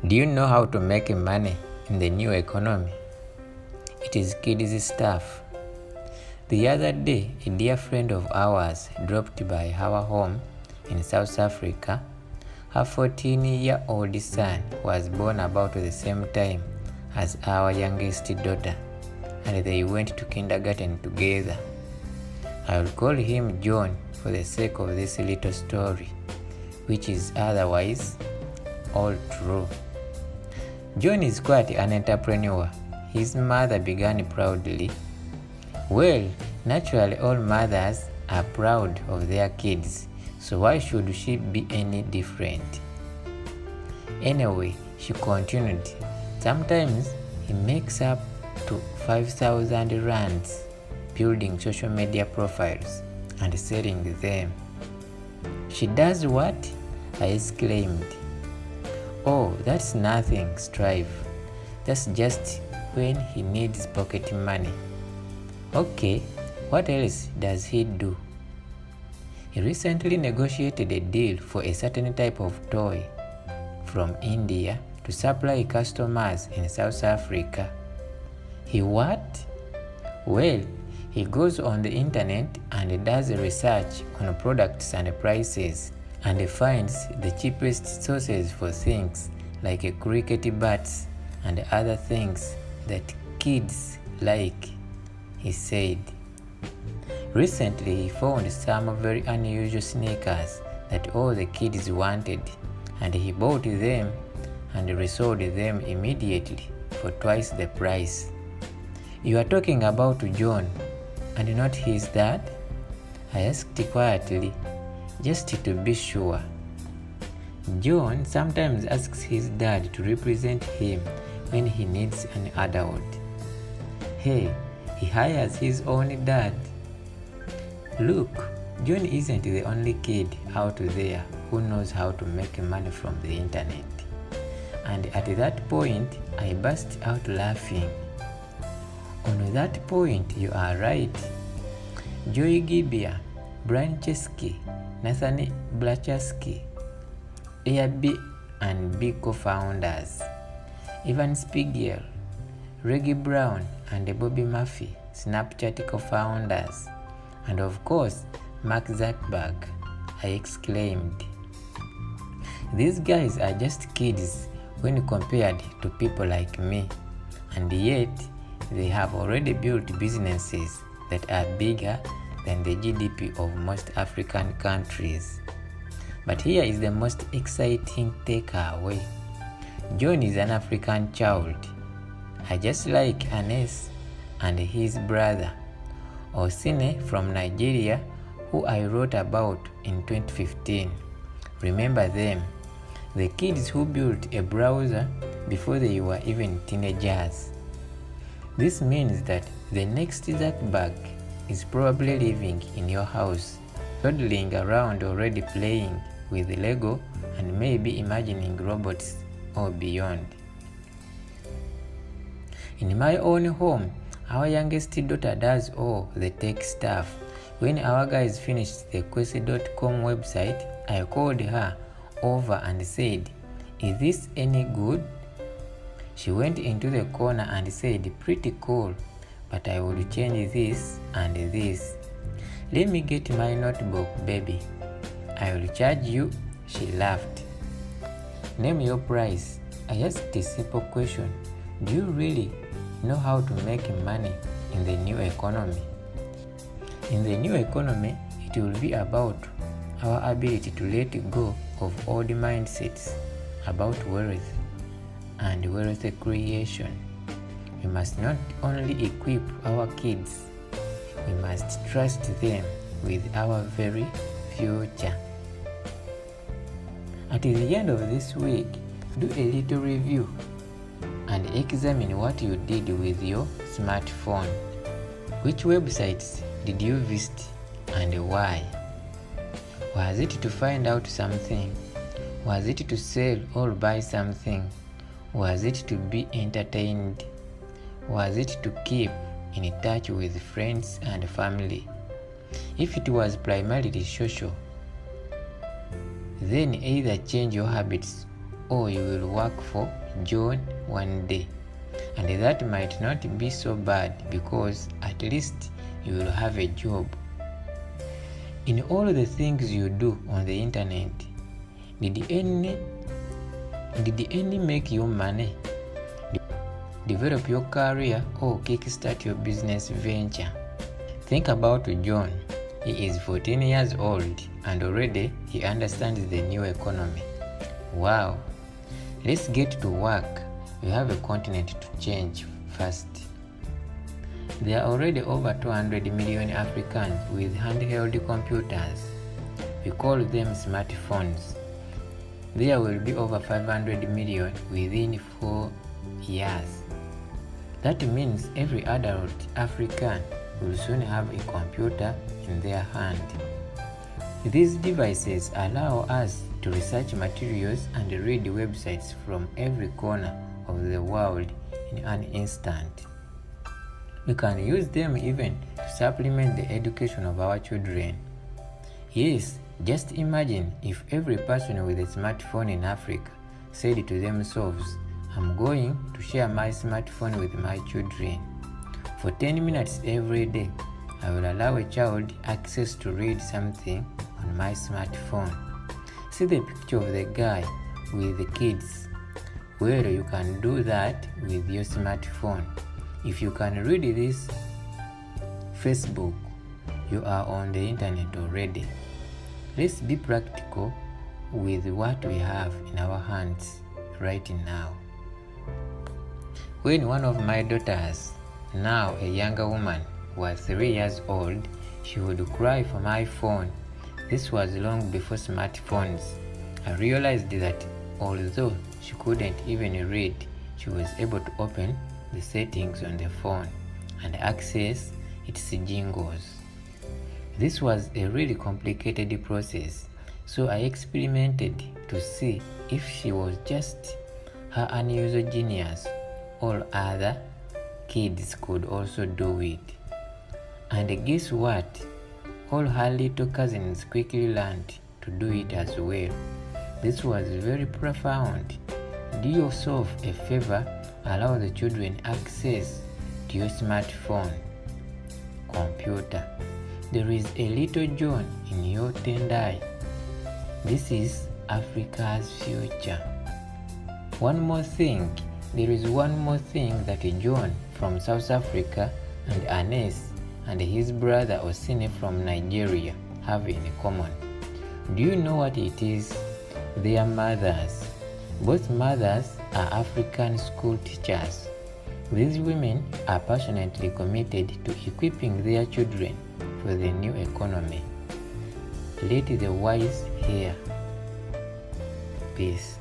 Do you know how to make money in the new economy? It is kids stuff. The other day, a dear friend of ours dropped by our home in South Africa. Her 14-year-old son was born about the same time as our youngest daughter, and they went to kindergarten together. I will call him John for the sake of this little story, which is otherwise all true. John is quite an entrepreneur. His mother began proudly. Well, naturally all mothers are proud of their kids, so why should she be any different? Anyway, she continued. Sometimes he makes up to 5,000 rands building social media profiles and selling them. She does what? I exclaimed. Oh, that's nothing, Strive. That's just when he needs pocket money. Okay, what else does he do? He recently negotiated a deal for a certain type of toy from India to supply customers in South Africa. He what? Well, he goes on the internet and does research on products and prices and finds the cheapest sources for things like cricket bats and other things that kids like, he said. Recently, he found some very unusual sneakers that all the kids wanted, and he bought them and resold them immediately for twice the price. You are talking about John and not his dad? I asked quietly, just to be sure. John sometimes asks his dad to represent him when he needs an adult. Hey, he hires his own dad. Look, John isn't the only kid out there who knows how to make money from the internet. And at that point, I burst out laughing. On that point, you are right. Joey Gibbia, Brian Chesky, Nathan Blachowski, Airbnb co-founders, Evan Spiegel, Reggie Brown and Bobby Murphy, Snapchat co-founders, and of course, Mark Zuckerberg, I exclaimed. These guys are just kids when compared to people like me, and yet they have already built businesses that are bigger than the GDP of most African countries. But here is the most exciting takeaway. John is an African child. I just like Anes and his brother, Osine from Nigeria, who I wrote about in 2015. Remember them? The kids who built a browser before they were even teenagers. This means that the next Zuckerberg is probably living in your house, toddling around already playing with Lego and maybe imagining robots or beyond. In my own home, our youngest daughter does all the tech stuff. When our guys finished the Quest.com website, I called her over and said, "Is this any good?" She went into the corner and said, "Pretty cool, but I would change this and this." "Let me get my notebook, baby. I will charge you," she laughed. "Name your price." I asked a simple question. Do you really know how to make money in the new economy? In the new economy, it will be about our ability to let go of old mindsets about wealth and wealth creation. We must not only equip our kids, we must trust them with our very future. At the end of this week, do a little review and examine what you did with your smartphone. Which websites did you visit and why? Was it to find out something? Was it to sell or buy something? Was it to be entertained? Was it to keep in touch with friends and family? If it was primarily social, then either change your habits or you will work for John one day. And that might not be so bad because at least you will have a job. In all the things you do on the internet, did any make you money, develop your career, or kickstart your business venture? Think about John. He is 14 years old and already he understands the new economy. Wow! Let's get to work. We have a continent to change fast. There are already over 200 million Africans with handheld computers. We call them smartphones. There will be over 500 million within 4 years. That means every adult African will soon have a computer in their hand. These devices allow us to research materials and read websites from every corner of the world in an instant. We can use them even to supplement the education of our children. Yes, just imagine if every person with a smartphone in Africa said to themselves, I'm going to share my smartphone with my children. For 10 minutes every day, I will allow a child access to read something on my smartphone. See the picture of the guy with the kids. Well, you can do that with your smartphone. If you can read this Facebook, you are on the internet already. Let's be practical with what we have in our hands right now. When one of my daughters, now a younger woman, was 3 years old, she would cry for my phone. This was long before smartphones. I realized that although she couldn't even read, she was able to open the settings on the phone and access its jingles. This was a really complicated process, so I experimented to see if she was just her unusual genius or other kids could also do it. And guess what? All her little cousins quickly learned to do it as well. This was very profound. Do yourself a favor, allow the children access to your smartphone, computer. There is a little John in your Tendai. This is Africa's future. There is one more thing that John from South Africa and Anes and his brother Osine from Nigeria have in common. Do you know what it is? They are mothers. Both mothers are African school teachers. These women are passionately committed to equipping their children for the new economy. Let the wise hear. Peace.